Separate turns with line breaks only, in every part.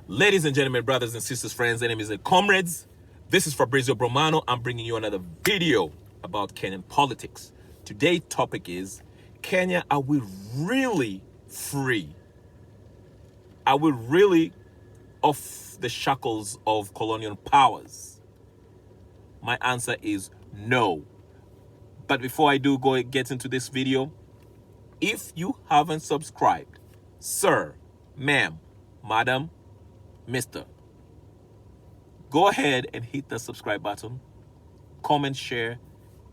Ladies and gentlemen, brothers and sisters, friends, enemies and comrades, this is Fabrizio Bromano. I'm bringing you another video about Kenyan politics. Today's topic is, Kenya, are we really free? Are we really off the shackles of colonial powers? My answer is no. But before I do get into this video, if you haven't subscribed, sir, ma'am, madam, mister, go ahead and hit the subscribe button, comment, share,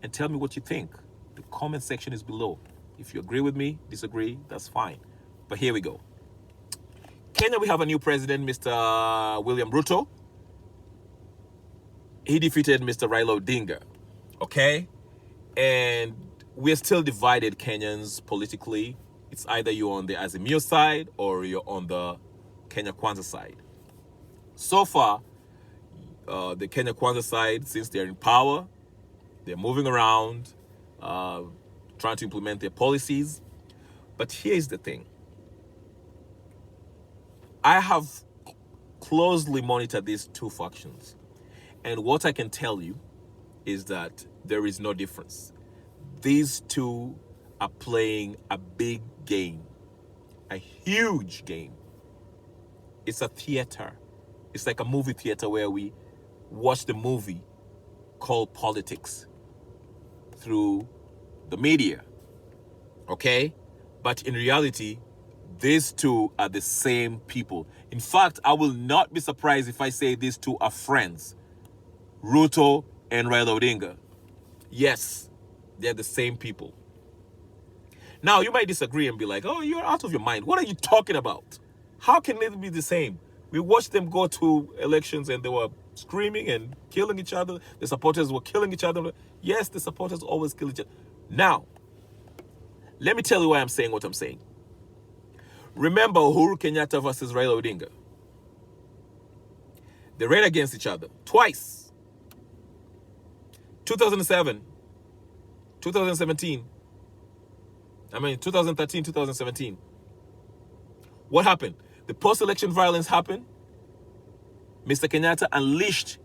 and tell me what you think. The comment section is below. If you agree with me, disagree, that's fine. But here we go. Kenya, we have a new president, Mr. William Ruto. He defeated Mr. Raila Odinga, okay? And we're still divided, Kenyans, politically. It's either you're on the Azimio side or you're on the Kenya Kwanza side. So far, the Kenya Kwanza side, since they're in power, they're moving around, trying to implement their policies. But here's the thing. I have closely monitored these two factions. And what I can tell you is that there is no difference. These two are playing a big game, a huge game. It's a theater. It's like a movie theater where we watch the movie called politics through the media, okay? But in reality, these two are the same people. In fact, I will not be surprised if I say these two are friends, Ruto and Raila Odinga. Yes, they're the same people. Now, you might disagree and be like, oh, you're out of your mind. What are you talking about? How can they be the same? We watched them go to elections and they were screaming and killing each other. The supporters were killing each other. Yes, the supporters always kill each other. Now, let me tell you why I'm saying what I'm saying. Remember Uhuru Kenyatta versus Raila Odinga. They ran against each other twice. 2007, 2017. 2013, 2017. What happened? The post-election violence happened. Mr. Kenyatta unleashed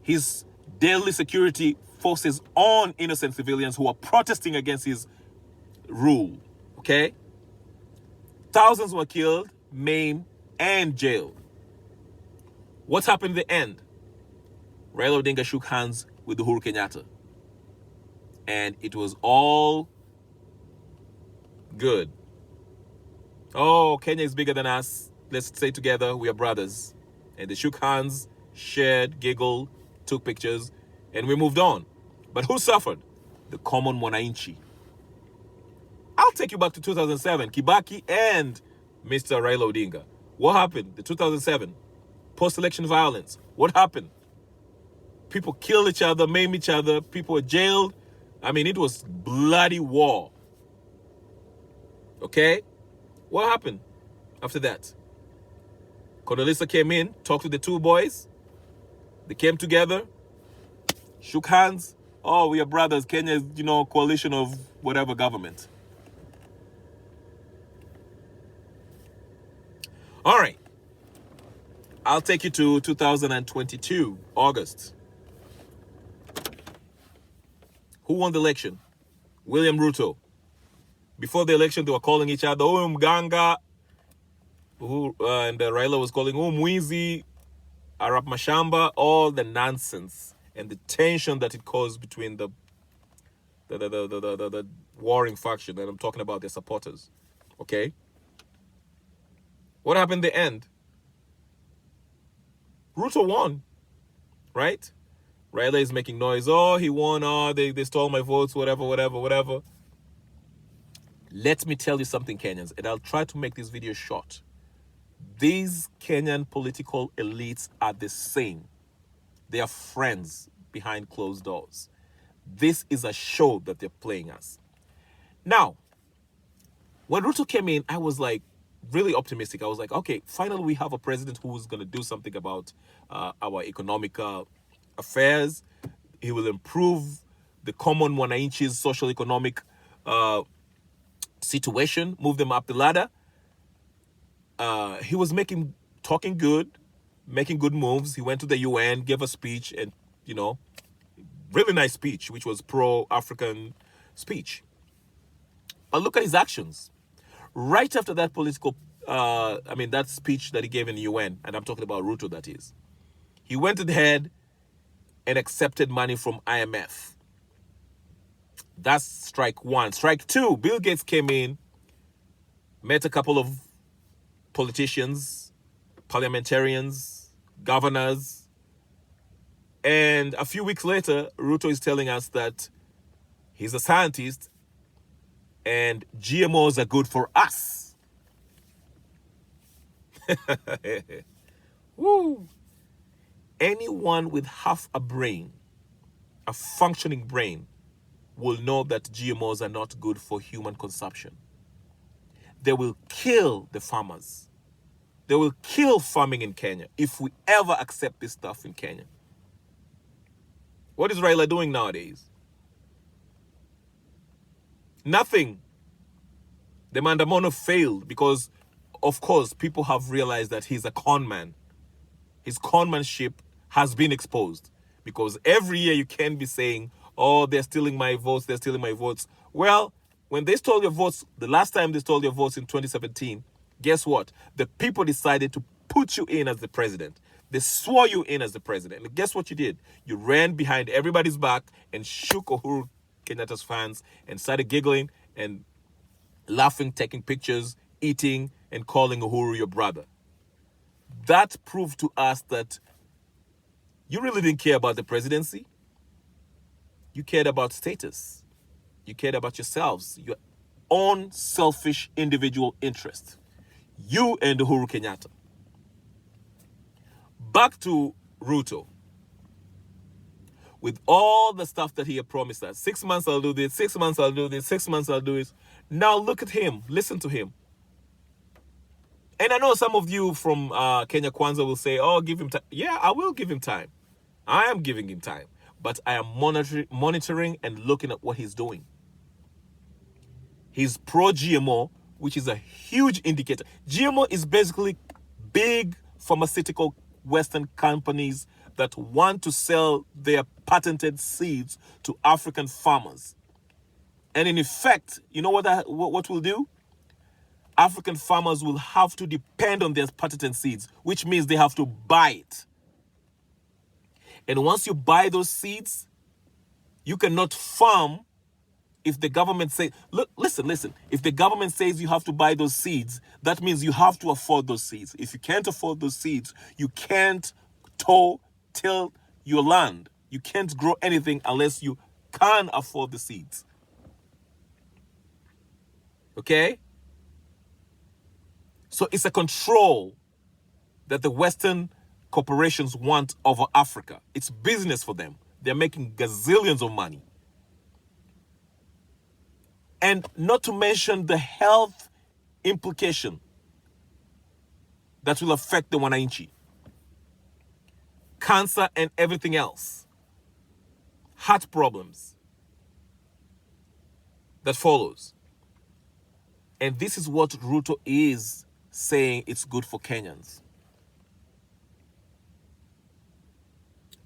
his deadly security forces on innocent civilians who are protesting against his rule, okay? Thousands were killed, maimed, and jailed. What happened in the end? Raila Odinga shook hands with Uhuru Kenyatta. And it was all good. Oh, Kenya is bigger than us. Let's stay together. We are brothers. And they shook hands, shared, giggled, took pictures, and we moved on. But who suffered? The common mwananchi. I'll take you back to 2007, Kibaki and Mr. Raila Odinga. What happened? The 2007 post-election violence. What happened? People killed each other, maimed each other. People were jailed. It was bloody war. Okay? What happened after that? Condoleezza came in, talked to the two boys. They came together, shook hands. Oh, we are brothers. Kenya is, coalition of whatever government. All right. I'll take you to 2022, August. Who won the election? William Ruto. Before the election, they were calling each other, oh, Mganga. And Raila was calling, oh, Mwizi, Arap Mashamba, all the nonsense and the tension that it caused between the warring faction. And I'm talking about their supporters. Okay? What happened in the end? Ruto won, right? Raila is making noise. Oh, he won. Oh, they stole my votes, whatever. Let me tell you something, Kenyans, and I'll try to make this video short. These Kenyan political elites are the same. They are friends behind closed doors. This is a show that they're playing us. Now, when Ruto came in, I was like really optimistic. I was like, okay, finally we have a president who's going to do something about our economic affairs. He will improve the common mwananchi's social economic situation, move them up the ladder. He was talking good, making good moves. He went to the UN, gave a speech, and, you know, really nice speech, which was pro-African speech. But look at his actions. Right after that that speech that he gave in the UN, and I'm talking about Ruto, that is, he went ahead and accepted money from IMF. That's strike one. Strike two, Bill Gates came in, met a couple of politicians, parliamentarians, governors, and a few weeks later, Ruto is telling us that he's a scientist and GMOs are good for us. Woo! Anyone with half a brain, a functioning brain, will know that GMOs are not good for human consumption. They will kill the farmers. They will kill farming in Kenya if we ever accept this stuff in Kenya. What is Raila doing nowadays? Nothing. The Mandamono failed because, of course, people have realized that he's a con man. His conmanship has been exposed because every year you can be saying, oh, they're stealing my votes, they're stealing my votes. Well, when they stole your votes, the last time they stole your votes in 2017, guess what? The people decided to put you in as the president. They swore you in as the president. And guess what you did? You ran behind everybody's back and shook Uhuru Kenyatta's fans and started giggling and laughing, taking pictures, eating, and calling Uhuru your brother. That proved to us that you really didn't care about the presidency. You cared about status. You cared about yourselves, your own selfish individual interest. You and Uhuru Kenyatta. Back to Ruto. With all the stuff that he had promised us, 6 months I'll do this, 6 months I'll do this, 6 months I'll do this. Now look at him, listen to him. And I know some of you from Kenya Kwanza will say, oh, give him time. Yeah, I will give him time. I am giving him time. But I am monitoring and looking at what he's doing. He's pro-GMO, which is a huge indicator. GMO is basically big pharmaceutical Western companies that want to sell their patented seeds to African farmers. And in effect, you know what we'll do? African farmers will have to depend on their patented seeds, which means they have to buy it. And once you buy those seeds, you cannot farm if the government says, look, listen, if the government says you have to buy those seeds, that means you have to afford those seeds. If you can't afford those seeds, you can't till your land. You can't grow anything unless you can afford the seeds. Okay? So it's a control that the Western corporations want over Africa. It's business for them. They're making gazillions of money. And not to mention the health implication that will affect the wananchi. Cancer and everything else. Heart problems that follows. And this is what Ruto is saying it's good for Kenyans.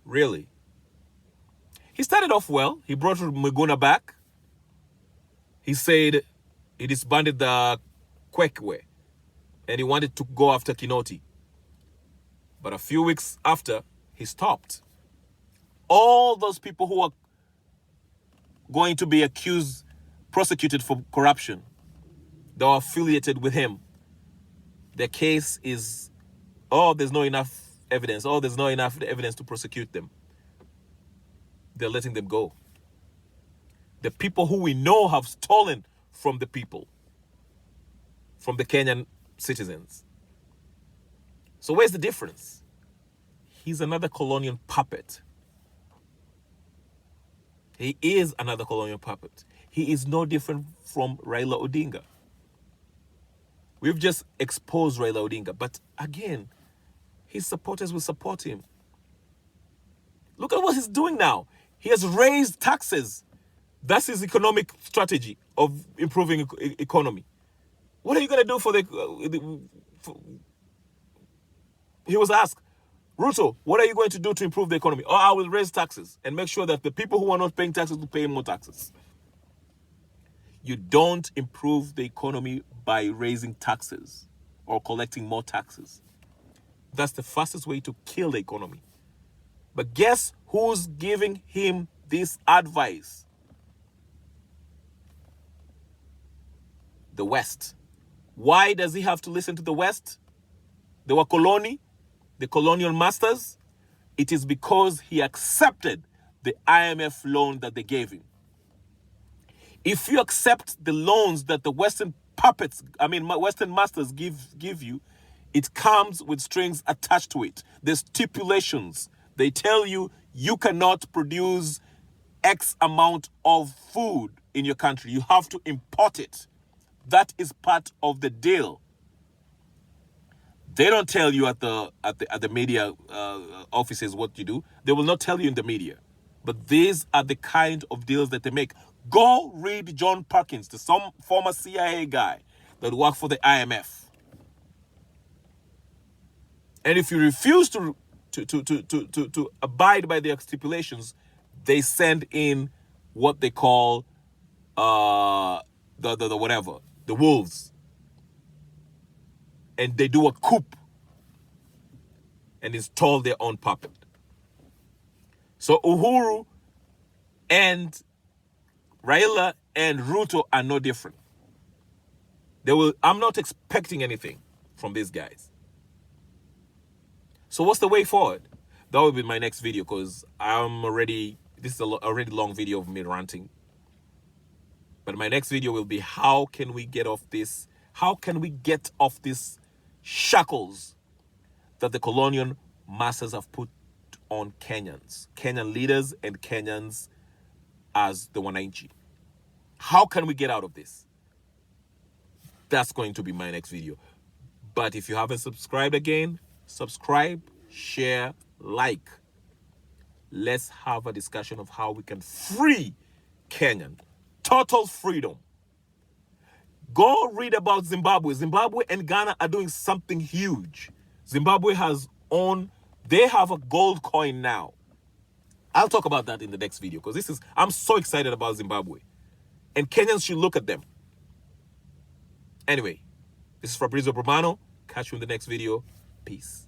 Really. He started off well. He brought Miguna back. He said he disbanded the Kwekwe and he wanted to go after Kinoti. But a few weeks after, he stopped. All those people who are going to be prosecuted for corruption, that are affiliated with him, their case is, oh, there's not enough evidence. Oh, there's not enough evidence to prosecute them. They're letting them go. The people who we know have stolen from the people, from the Kenyan citizens. So where's the difference? He's another colonial puppet. He is another colonial puppet. He is no different from Raila Odinga. We've just exposed Raila Odinga, but again, his supporters will support him. Look at what he's doing now. He has raised taxes. That's his economic strategy of improving economy. What are you going to do for he was asked, Ruto, what are you going to do to improve the economy? Oh, I will raise taxes and make sure that the people who are not paying taxes will pay more taxes. You don't improve the economy by raising taxes or collecting more taxes. That's the fastest way to kill the economy. But guess who's giving him this advice? The West. Why does he have to listen to the West? They were the colonial masters. It is because he accepted the IMF loan that they gave him. If you accept the loans that the Western Western masters give you, it comes with strings attached to it. There's stipulations. They tell you you cannot produce X amount of food in your country. You have to import it. That is part of the deal. They don't tell you at the media offices what you do. They will not tell you in the media. But these are the kind of deals that they make. Go read John Perkins, some former CIA guy that worked for the IMF. And if you refuse to abide by their stipulations, they send in what they call the wolves. And they do a coup and install their own puppet. So Uhuru and Raila and Ruto are no different. I'm not expecting anything from these guys. So what's the way forward? That will be my next video, because this is already long video of me ranting. But my next video will be how can we get off these shackles that the colonial masters have put on Kenyan leaders and Kenyans as the wananchi. How can we get out of this? That's going to be my next video. But if you haven't subscribed again, subscribe, share, like. Let's have a discussion of how we can free Kenyan. Total freedom. Go read about Zimbabwe. Zimbabwe and Ghana are doing something huge. Zimbabwe they have a gold coin now. I'll talk about that in the next video, because I'm so excited about Zimbabwe. And Kenyans should look at them. Anyway, this is Fabrizio Romano. Catch you in the next video. Peace.